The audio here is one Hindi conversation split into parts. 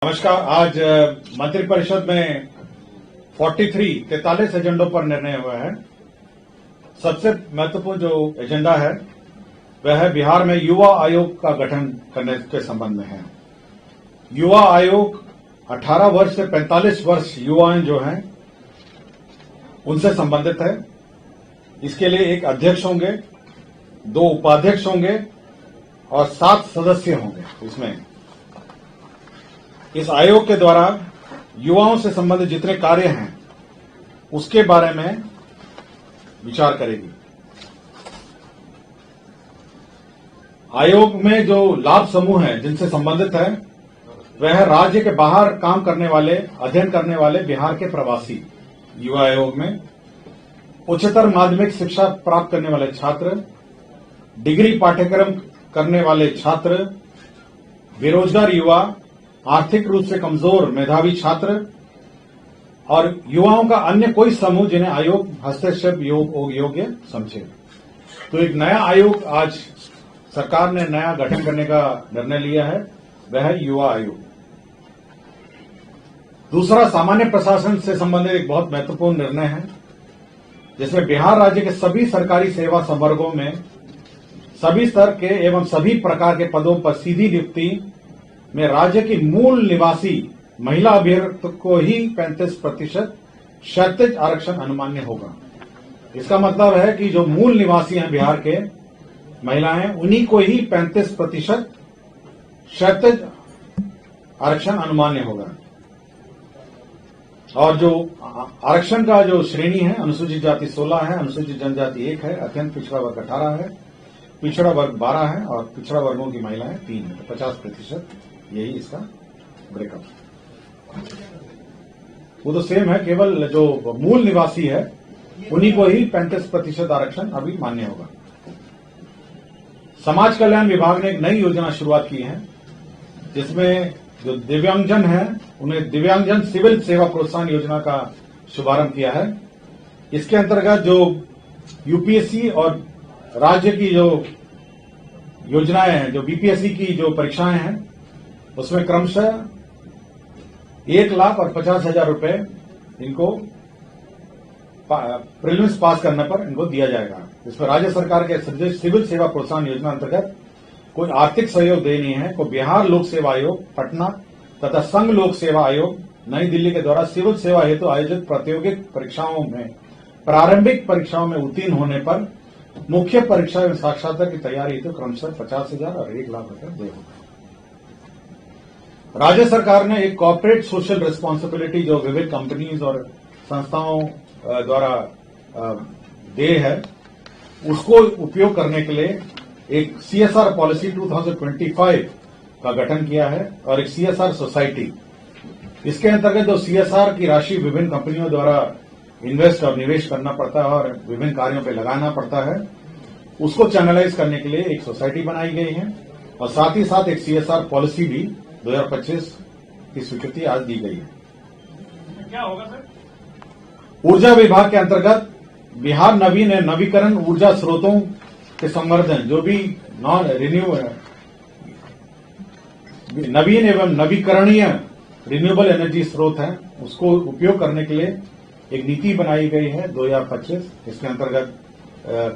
नमस्कार। आज मंत्रिपरिषद में 43 एजेंडों पर निर्णय हुआ है। सबसे महत्वपूर्ण जो एजेंडा है वह है बिहार में युवा आयोग का गठन करने के संबंध में है। युवा आयोग 18 वर्ष से 45 वर्ष युवाएं जो हैं उनसे संबंधित है। इसके लिए एक अध्यक्ष होंगे, 2 उपाध्यक्ष होंगे और 7 सदस्य होंगे। इसमें इस आयोग के द्वारा युवाओं से संबंधित जितने कार्य हैं उसके बारे में विचार करेगी। आयोग में जो लाभ समूह हैं जिनसे संबंधित है वह राज्य के बाहर काम करने वाले, अध्ययन करने वाले बिहार के प्रवासी। युवा आयोग में उच्चतर माध्यमिक शिक्षा प्राप्त करने वाले छात्र, डिग्री पाठ्यक्रम करने वाले छात्र, बेरोजगार युवा, आर्थिक रूप से कमजोर मेधावी छात्र और युवाओं का अन्य कोई समूह जिन्हें आयोग हस्तक्षेप योग्य समझे। तो एक नया आयोग आज सरकार ने नया गठन करने का निर्णय लिया है, वह है युवा आयोग। दूसरा, सामान्य प्रशासन से संबंधित एक बहुत महत्वपूर्ण निर्णय है जिसमें बिहार राज्य के सभी सरकारी सेवा संवर्गों में सभी स्तर के एवं सभी प्रकार के पदों पर सीधी नियुक्ति में राज्य की मूल निवासी महिला अभ्यर्थी को ही 35% क्षैतिज आरक्षण अनुमान्य होगा। इसका मतलब है कि जो मूल निवासी हैं बिहार के महिलाएं, उन्हीं को ही 35% क्षैतिज आरक्षण अनुमान्य होगा। और जो आरक्षण का जो श्रेणी है, अनुसूचित जाति 16 है, अनुसूचित जनजाति 1 है, अत्यंत पिछड़ा वर्ग 18 है, पिछड़ा वर्ग 12 है और पिछड़ा वर्गों की महिलाएं 3 है। तो 50% यही इसका ब्रेकअप है। वो तो सेम है, केवल जो मूल निवासी है उन्हीं को ही 35% आरक्षण अभी मान्य होगा। समाज कल्याण विभाग ने एक नई योजना शुरुआत की है जिसमें जो दिव्यांगजन है उन्हें दिव्यांगजन सिविल सेवा प्रोत्साहन योजना का शुभारंभ किया है। इसके अंतर्गत जो यूपीएससी और राज्य की जो योजनाएं हैं, जो बीपीएससी की जो परीक्षाएं हैं, उसमें क्रमशः 1,50,000 रुपए इनको प्रीलिम्स पास करने पर इनको दिया जाएगा। इसमें राज्य सरकार के सिविल सेवा प्रोत्साहन योजना अंतर्गत कोई आर्थिक सहयोग देनी है को बिहार लोक सेवा आयोग पटना तथा संघ लोक सेवा आयोग नई दिल्ली के द्वारा सिविल सेवा हेतु आयोजित प्रतियोगिक परीक्षाओं में प्रारंभिक परीक्षाओं में उत्तीर्ण होने पर मुख्य परीक्षा एवं साक्षात्कार की तैयारी हेतु क्रमशः 50,000 और 1,00,000 रुपए दे होगा। राज्य सरकार ने एक कॉर्पोरेट सोशल रिस्पॉन्सिबिलिटी जो विविध कंपनीज और संस्थाओं द्वारा दे है उसको उपयोग करने के लिए एक सीएसआर पॉलिसी 2025 का गठन किया है और एक सीएसआर सोसाइटी। इसके अंतर्गत जो सीएसआर की राशि विभिन्न कंपनियों द्वारा इन्वेस्ट और निवेश करना पड़ता है और विभिन्न कार्यों पर लगाना पड़ता है, उसको चैनलाइज करने के लिए एक सोसाइटी बनाई गई है और साथ ही साथ एक सीएसआर पॉलिसी भी 2025 की स्वीकृति आज दी गई है। क्या होगा सर? ऊर्जा विभाग के अंतर्गत बिहार नवीकरण ऊर्जा स्रोतों के संवर्धन, जो भी नवीन एवं नवीकरणीय रिन्यूएबल एनर्जी स्रोत है, उसको उपयोग करने के लिए एक नीति बनाई गई है 2025। इसके अंतर्गत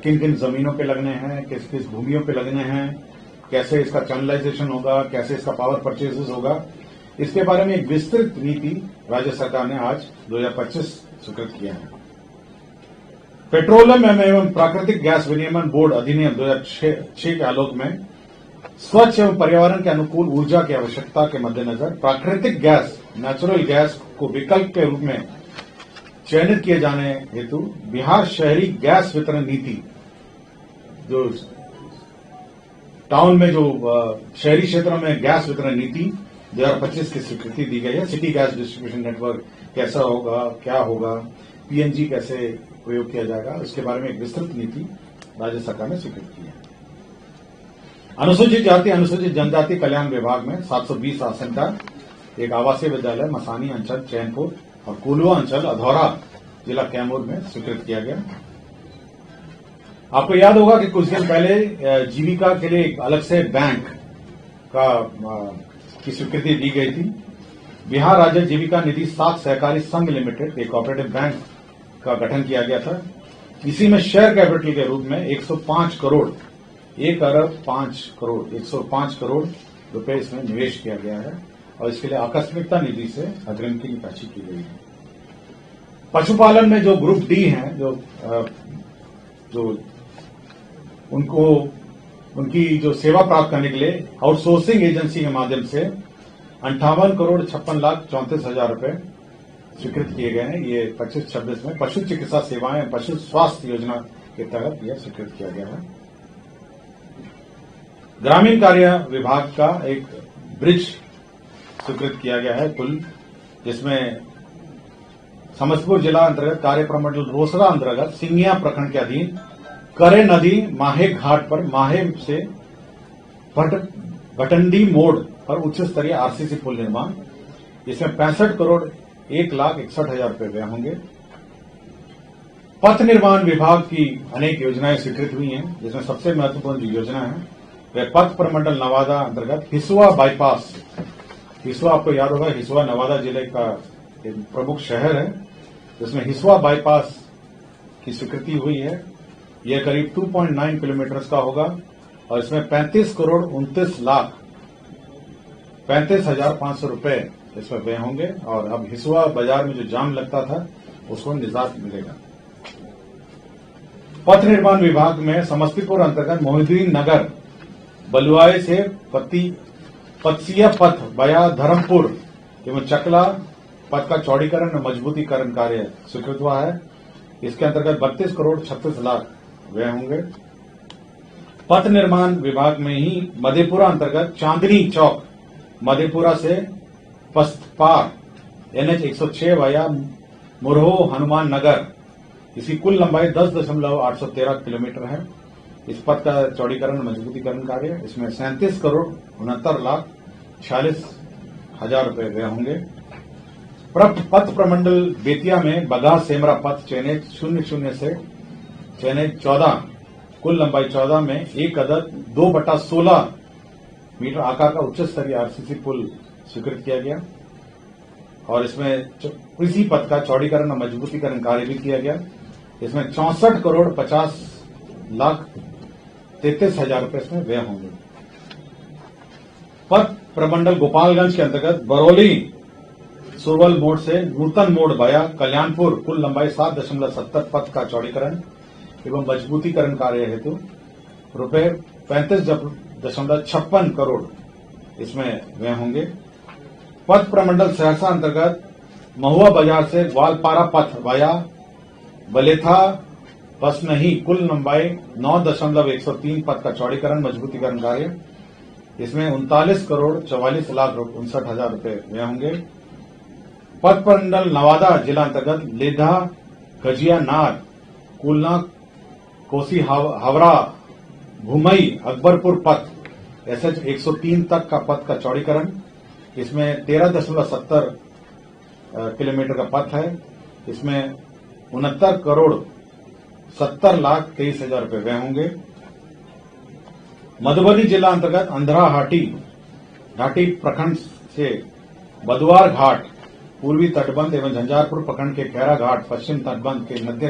किन किन जमीनों पे लगने हैं, किस किस भूमियों पे लगने हैं, कैसे इसका चैनलाइजेशन होगा, कैसे इसका पावर परचेजेस होगा, इसके बारे में एक विस्तृत नीति राज्य सरकार ने आज 2025 स्वीकृत किया है। पेट्रोलियम एवं प्राकृतिक गैस विनियमन बोर्ड अधिनियम 2006 के आलोक में स्वच्छ एवं पर्यावरण के अनुकूल ऊर्जा की आवश्यकता के मद्देनजर प्राकृतिक गैस, नेचुरल गैस को विकल्प के रूप में चयनित किए जाने हेतु बिहार शहरी गैस वितरण नीति, जो टाउन में जो शहरी क्षेत्रों में गैस वितरण नीति 2025 की स्वीकृति दी गई है। सिटी गैस डिस्ट्रीब्यूशन नेटवर्क कैसा होगा, क्या होगा, पीएनजी कैसे प्रयोग किया जाएगा, इसके बारे में एक विस्तृत नीति राज्य सरकार ने स्वीकृत की है। अनुसूचित जाति अनुसूचित जनजाति कल्याण विभाग में 720 आसन का एक आवासीय विद्यालय मसानी अंचल चैनपुर और कुलवा अंचल अधौरा जिला कैमूर में स्वीकृत किया गया। आपको याद होगा कि कुछ दिन पहले जीविका के लिए एक अलग से बैंक का की स्वीकृति दी गई थी। बिहार राज्य जीविका निधि साख सहकारी संघ लिमिटेड एक कोऑपरेटिव बैंक का गठन किया गया था। इसी में शेयर कैपिटल के रूप में 105 करोड़ 105 करोड़ रुपए इसमें निवेश किया गया है और इसके लिए आकस्मिकता निधि से अग्रिम की निकासी की गई है। पशुपालन में जो ग्रुप डी हैं, जो उनको उनकी जो सेवा प्राप्त करने के लिए आउटसोर्सिंग एजेंसी के माध्यम से 58 करोड़ 56,34,000 रुपए स्वीकृत किए गए हैं। ये 25-26 में पशु चिकित्सा सेवाएं पशु स्वास्थ्य योजना के तहत यह स्वीकृत किया गया है। ग्रामीण कार्य विभाग का एक ब्रिज स्वीकृत किया गया है, पुल, जिसमें समस्तीपुर जिला अंतर्गत कार्य प्रमंडल रोसड़ा अंतर्गत सिंगिया प्रखंड के अधीन करे नदी माहे घाट पर माहे से भटंडी मोड़ पर उच्च स्तरीय आरसीसी पुल निर्माण, इसमें 65 करोड़ 1,61,000 रुपए व्यय होंगे। पथ निर्माण विभाग की अनेक योजनाएं स्वीकृत हुई हैं, जिसमें सबसे महत्वपूर्ण जो योजना है वह पथ प्रमंडल नवादा अंतर्गत हिसुआ बाईपास। हिसुआ आपको याद होगा, हिसुआ नवादा जिले का एक प्रमुख शहर है, जिसमें हिसुआ बाईपास की स्वीकृति हुई है। यह करीब 2.9 किलोमीटर का होगा और इसमें 35 करोड़ 29,35,500 रुपए इसमें व्यय होंगे और अब हिसुआ बाजार में जो जाम लगता था उसको निजात मिलेगा। पथ निर्माण विभाग में समस्तीपुर अंतर्गत मोहिउद्दीन नगर बलुआए से पत्सिया पथ बया धर्मपुर एवं चकला पथ का चौड़ीकरण और मजबूतीकरण कार्य स्वीकृत हुआ है। इसके अंतर्गत 32 करोड़ 36 लाख व्यय होंगे। पथ निर्माण विभाग में ही मधेपुरा अंतर्गत चांदनी चौक मधेपुरा से पस्तपार NH 106 वाया मुरहो हनुमान नगर, इसकी कुल लंबाई 10.813 किलोमीटर है। इस पथ का चौड़ीकरण मजबूतीकरण कार्य, इसमें 37 करोड़ 69,46,000 रुपए व्यय होंगे। पथ प्रमंडल बेतिया में बगा सेमरा पथ चयनित 00 से चयनित 14 कुल लंबाई 14 में एक अदद 2/16 मीटर आकार का उच्च स्तरीय आरसीसी पुल स्वीकृत किया गया और इसमें इसी पथ का चौड़ीकरण और मजबूतीकरण कार्य भी किया गया। इसमें 64 करोड़ 50,33,000 रुपए इसमें व्यय होंगे। पथ प्रमंडल गोपालगंज के अंतर्गत बरौली सुरवल मोड़ से नूतन मोड़ वाया कल्याणपुर कुल लंबाई 7.70 पथ का चौड़ीकरण एवं मजबूतीकरण कार्य हेतु रुपए 35.56 करोड़ इसमें व्यय होंगे। पथ प्रमंडल सहरसा अंतर्गत महुआ बाजार से ग्वालपारा पथ वाया बलेथा बसनही कुल लंबाई 9.103 पथ का चौड़ीकरण मजबूतीकरण कार्य, इसमें 39 करोड़ 44,59,000 रुपए व्यय होंगे। पथ प्रमंडल नवादा जिला अंतर्गत लेधा गजिया नार कुलना कोसी हावड़ा घुमई अकबरपुर पथ SH 103 तक का पथ का चौड़ीकरण, इसमें 13.70 किलोमीटर का पथ है। इसमें 69 करोड़ 70,23,000 रुपए व्यय होंगे। मधुबनी जिला अंतर्गत अंधरा घाटी प्रखंड से बदुआर घाट पूर्वी तटबंध एवं झंझारपुर प्रखंड के खैरा घाट पश्चिम तटबंध के मध्य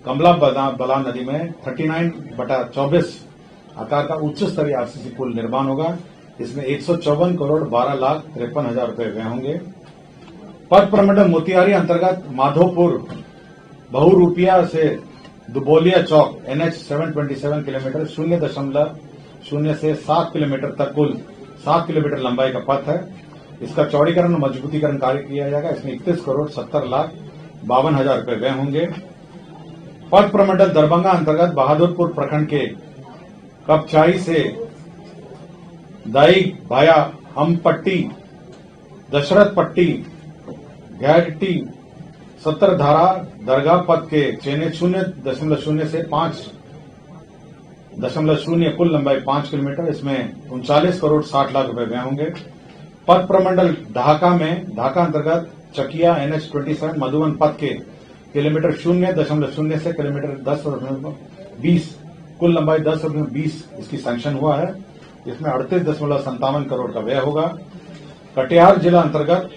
कमला बलान नदी में 39/24 आकार का उच्च स्तरीय आरसीसी पुल निर्माण होगा। इसमें 154 करोड़ 12,53,000 रुपए व्यय होंगे। पथ प्रमंडल मोतिहारी अंतर्गत माधोपुर बहुरूपिया से दुबोलिया चौक NH 727 किलोमीटर 0.0 से 7 किलोमीटर तक कुल 7 किलोमीटर लंबाई का पथ है। इसका चौड़ीकरण और मजबूतीकरण कार्य किया जाएगा। इसमें 31 करोड़ 70,52,000 रुपए व्यय होंगे। पथ प्रमंडल दरभंगा अंतर्गत बहादुरपुर प्रखंड के कपचाई से दाई भाया हमपट्टी दशरथ पट्टी घैटी 70 धारा दरगाह पथ के चयनित 0.0 से 5.0 कुल लंबाई 5 किलोमीटर, इसमें 39 करोड़ 60 लाख रुपए व्यय होंगे। पथ प्रमंडल ढाका अंतर्गत चकिया NH 27 मधुबन पथ के किलोमीटर 0.0 से किलोमीटर 10.20 कुल लंबाई 10.20 इसकी सैंक्शन हुआ है। इसमें 38.57 करोड़ का व्यय होगा। कटिहार जिला अंतर्गत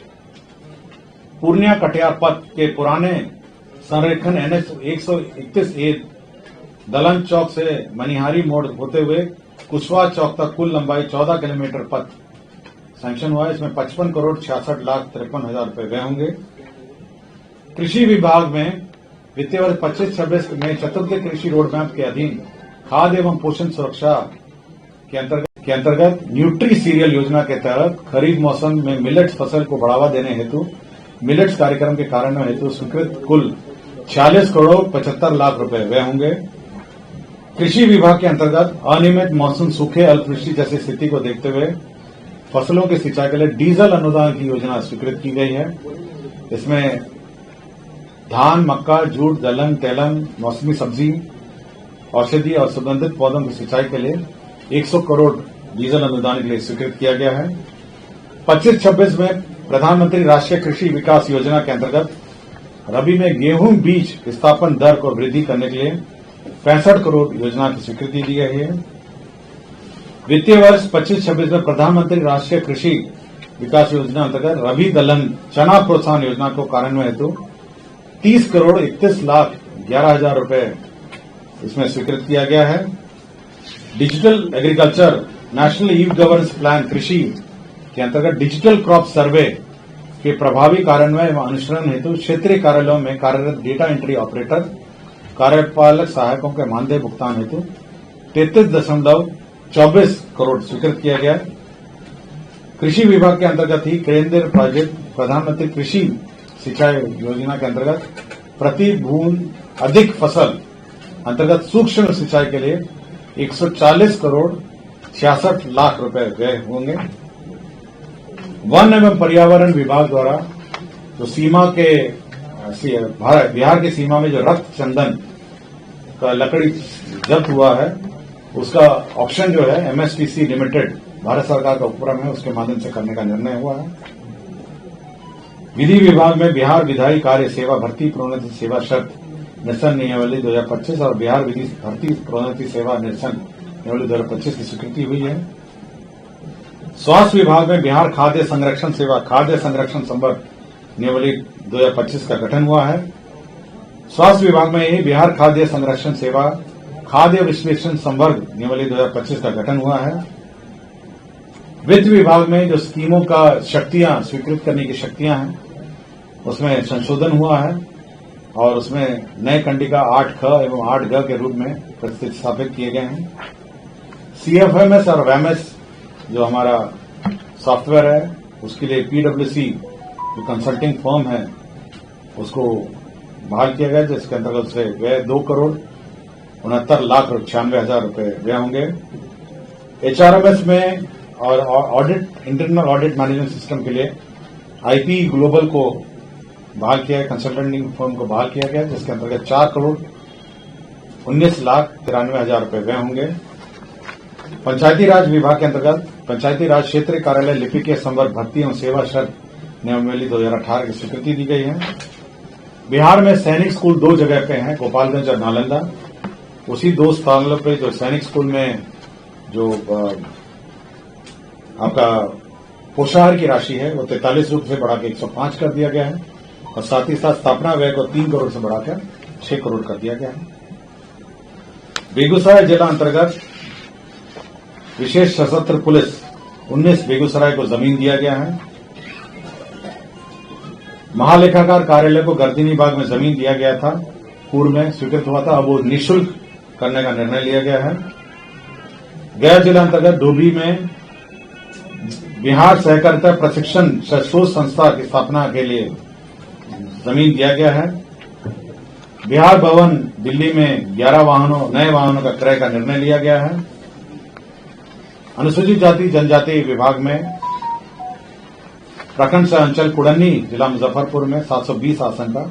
पूर्णिया कटिहार पथ के पुराने संरेखन NH 131A दलन चौक से मनिहारी मोड़ होते हुए कुशवाहा चौक तक कुल लंबाई 14 किलोमीटर पथ सैंक्शन हुआ है। इसमें 55 करोड़ 66 लाख 53 हजार रुपए व्यय होंगे। कृषि विभाग में वित्तीय वर्ष 25-26 में चतुर्थ कृषि रोड मैप के अधीन खाद्य एवं पोषण सुरक्षा के अंतर्गत न्यूट्री सीरियल योजना के तहत खरीफ मौसम में मिलेट्स फसल को बढ़ावा देने हेतु मिलेट्स कार्यक्रम के कार्यान्वयन हेतु स्वीकृत कुल 46 करोड़ 75 लाख रुपए व्यय होंगे। कृषि विभाग के अंतर्गत अनियमित मॉनसून, सूखे, अल्पवृष्टि जैसी स्थिति को देखते हुए फसलों की सिंचाई के लिए डीजल अनुदान की योजना स्वीकृत की गई है। इसमें धान, मक्का, जूट, दलहन, तेलहन, मौसमी सब्जी, औषधि और सुगंधित पौधों की सिंचाई के लिए 100 करोड़ डीजल अनुदान के लिए स्वीकृत किया गया है। 25-26 में प्रधानमंत्री राष्ट्रीय कृषि विकास योजना के अंतर्गत रबी में गेहूं बीज स्थापन दर को वृद्धि करने के लिए 65 करोड़ योजना की स्वीकृति दी गई है। वित्तीय वर्ष 25-26 में प्रधानमंत्री राष्ट्रीय कृषि विकास योजना अंतर्गत रबी दलहन चना प्रोत्साहन योजना को कार्यान्वयन हेतु 30 करोड़ 31 लाख 11 हजार रुपए इसमें स्वीकृत किया गया है। Digital agriculture national e governance plan कृषि के अंतर्गत डिजिटल क्रॉप सर्वे के प्रभावी कार्यान्वयन एवं अनुसरण हेतु क्षेत्रीय कार्यालयों में कार्यरत डेटा एंट्री ऑपरेटर, कार्यपालक सहायकों के मानदेय भुगतान हेतु 33.24 करोड़ स्वीकृत किया गया। कृषि विभाग के अंतर्गत ही केंद्रीय प्रोजेक्ट प्रधानमंत्री कृषि सिंचाई योजना के अंतर्गत प्रति बूंद अधिक फसल अंतर्गत सूक्ष्म सिंचाई के लिए 140 करोड़ 66 लाख रुपए व्यय होंगे। वन एवं पर्यावरण विभाग द्वारा जो सीमा के बिहार की सीमा में जो रक्त चंदन का लकड़ी जब्त हुआ है उसका ऑप्शन जो है MSTC लिमिटेड भारत सरकार का उपक्रम है, उसके माध्यम से करने का निर्णय हुआ है। विधि विभाग में बिहार विधायी कार्य सेवा भर्ती प्रोन्नति सेवा शर्त निरसन नियमावली 2025 और बिहार विधि भर्ती प्रोन्नति सेवा निरसन नियमावली 2025 की स्वीकृति हुई है। स्वास्थ्य विभाग में बिहार खाद्य संरक्षण सेवा खाद्य संरक्षण संवर्ग नियमावली 2025 का गठन हुआ है। स्वास्थ्य विभाग में ही बिहार खाद्य संरक्षण सेवा खाद्य विश्लेषण संवर्ग नियमावली 2025 का गठन हुआ है। वित्त विभाग में जो स्कीमों का शक्तियां स्वीकृत करने की शक्तियां हैं उसमें संशोधन हुआ है और उसमें नए कंडिका 8ख एवं 8ग के रूप में प्रतिस्थापित किए गए हैं। CFMS और WMS जो हमारा सॉफ्टवेयर है उसके लिए PwC जो कंसल्टिंग फर्म है उसको बहाल किया गया, जिसके अंतर्गत से व्यय 2 करोड़ 69 लाख 96 हजार रुपए व्यय होंगे। HRMS में और audit internal audit management system के लिए IP ग्लोबल को बहाल किया है, कंसल्टेंटिंग फर्म को बहाल किया गया, जिसके अंतर्गत 4 करोड़ 19 लाख 93 हजार रुपए व्यय होंगे। पंचायती राज विभाग के अंतर्गत पंचायती राज क्षेत्रीय कार्यालय लिपिकीय संवर्ग भर्ती एवं सेवा शर्त नियमावली 2018 की स्वीकृति दी गई है। बिहार में सैनिक स्कूल 2 जगह पे हैं, गोपालगंज और नालंदा। उसी 2 स्थानों पे जो सैनिक स्कूल में जो आपका पोषाहार की राशि है वो 43 रुपये से बढ़ा के 105 कर दिया गया है और साथ ही साथ स्थापना व्यय को 3 करोड़ से बढ़ाकर 6 करोड़ कर दिया गया है। बेगूसराय जिला अंतर्गत विशेष सशस्त्र पुलिस 19 बेगूसराय को जमीन दिया गया है। महालेखाकार कार्यालय को गर्दनी बाग में जमीन दिया गया था, पूर्व में स्वीकृत हुआ था, अब वो निःशुल्क करने का निर्णय लिया गया है। गया जिला अंतर्गत डोभी में बिहार सहकारिता प्रशिक्षण शोध संस्था की स्थापना के लिए जमीन दिया गया है। बिहार भवन दिल्ली में 11 नए वाहनों का क्रय का निर्णय लिया गया है। अनुसूचित जाति जनजाति विभाग में प्रखंड सह अंचल कुड़न्नी जिला मुजफ्फरपुर में 720 आसन का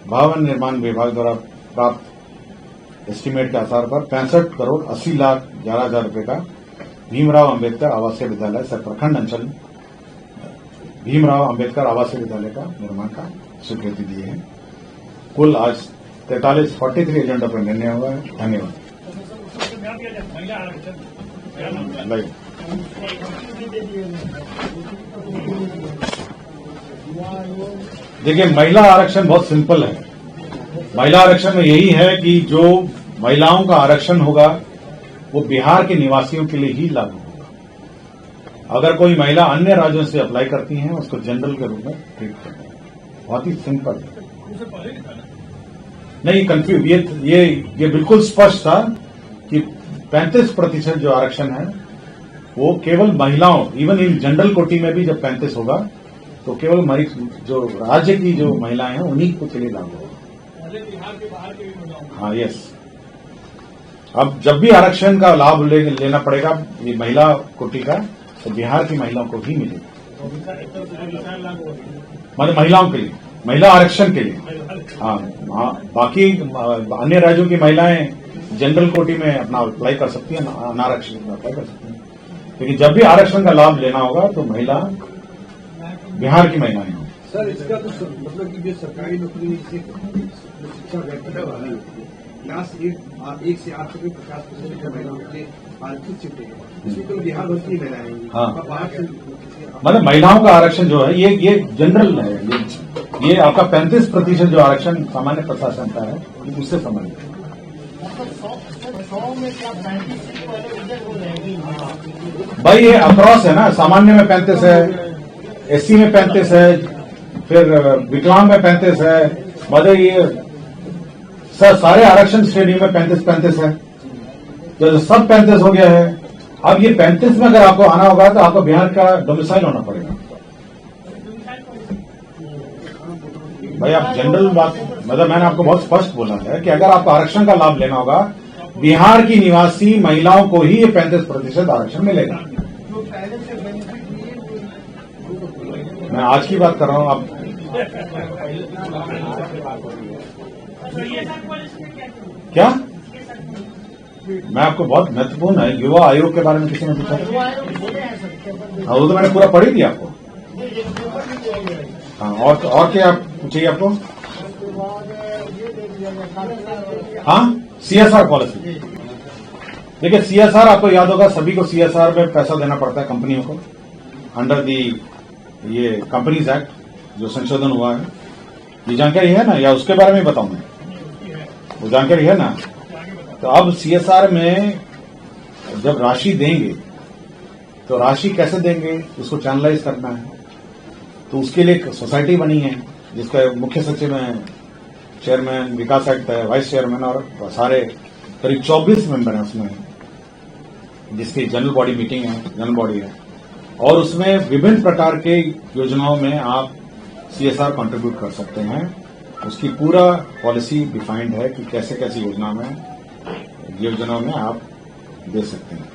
भवन निर्माण विभाग द्वारा प्राप्त एस्टीमेट के आधार पर 65 करोड़ 80 लाख 11 हजार रुपए का भीमराव अंबेडकर आवासीय विद्यालय सह प्रखंड अंचल भीमराव अंबेडकर आवासीय विद्यालय का निर्माण का स्वीकृति दी है। कुल आज 43 एजेंडा पर निर्णय हुआ है। धन्यवाद। देखिए, महिला आरक्षण बहुत सिंपल है। महिला आरक्षण में यही है कि जो महिलाओं का आरक्षण होगा वो बिहार के निवासियों के लिए ही लागू होगा। अगर कोई महिला अन्य राज्यों से अप्लाई करती हैं उसको जनरल के रूप में ट्रीट करते हैं। बहुत ही सिंपल है। नहीं कंफ्यूज, ये बिल्कुल स्पष्ट था कि 35% जो आरक्षण है वो केवल महिलाओं, इवन इन जनरल कोटी में भी जब 35 होगा तो केवल जो राज्य की जो महिलाएं हैं उन्हीं को के लिए लागू होगा। बिहार के बाहर के भी महिलाओं। हाँ, यस। अब जब भी आरक्षण का लाभ लेना पड़ेगा ये महिला कोटि का, तो बिहार की महिलाओं को ही मिलेगा। मतलब महिलाओं के लिए, महिला आरक्षण के लिए। हाँ, बाकी अन्य राज्यों की महिलाएं जनरल कोटि में अपना अप्लाई कर सकती हैं, अनारक्षित में अप्लाई कर सकती हैं। लेकिन जब भी आरक्षण का लाभ लेना होगा तो महिला बिहार की महिलाएं हों। सर, इसका तो मतलब कि जो सरकारी नौकरी में जैसे शिक्षा व्यक्ति वाली होती है, क्लास 1 से 8 तक 50% का महिलाओं के लिए आर्थिक शिफ्ट है, इसमें तो बिहार भर की महिलाएं हैं। हाँ, बाहर से मतलब महिलाओं का आरक्षण जो है ये जनरल है। ये आपका 35% जो आरक्षण सामान्य प्रशासन का है ये उससे संबंधित है। भाई ये अक्रॉस है ना, सामान्य में 35 है, एससी में 35 है, फिर विकलांग में 35 है, मतलब ये सारे आरक्षण श्रेणी में 35 है। तो सब 35 हो गया है। अब ये 35 में अगर आपको आना होगा तो आपको बिहार का डोमिसाइल होना पड़ेगा। भाई आप जनरल बात, मतलब मैंने आपको बहुत स्पष्ट बोला है कि अगर आपको आरक्षण का लाभ लेना होगा बिहार की निवासी महिलाओं को ही ये 35% आरक्षण मिलेगा। मैं आज की बात कर रहा हूं। आप क्या, मैं आपको बहुत महत्वपूर्ण है, युवा आयोग के बारे में किसी ने पूछा? हाँ, वो तो मैंने पूरा पढ़ ही दिया आपको। हाँ, और क्या चाहिए आपको? हाँ, सीएसआर पॉलिसी। देखिए, सीएसआर आपको याद होगा, सभी को सीएसआर में पैसा देना पड़ता है कंपनियों को, अंडर दी ये कंपनीज एक्ट जो संशोधन हुआ है। ये जानकारी है ना, या उसके बारे में बताऊं मैं? वो जानकारी है ना। तो अब सीएसआर में जब राशि देंगे तो राशि कैसे देंगे उसको चैनलाइज करना है। तो उसके लिए एक सोसाइटी बनी है जिसका मुख्य सचिव है, चेयरमैन, विकास आयुक्त है, वाइस चेयरमैन और सारे करीब 24 मेंबर हैं उसमें, जिसकी जनरल बॉडी मीटिंग है, जनरल बॉडी है। और उसमें विभिन्न प्रकार के योजनाओं में आप सीएसआर कंट्रीब्यूट कर सकते हैं। उसकी पूरा पॉलिसी डिफाइंड है कि कैसे कैसे योजनाओं में आप दे सकते हैं।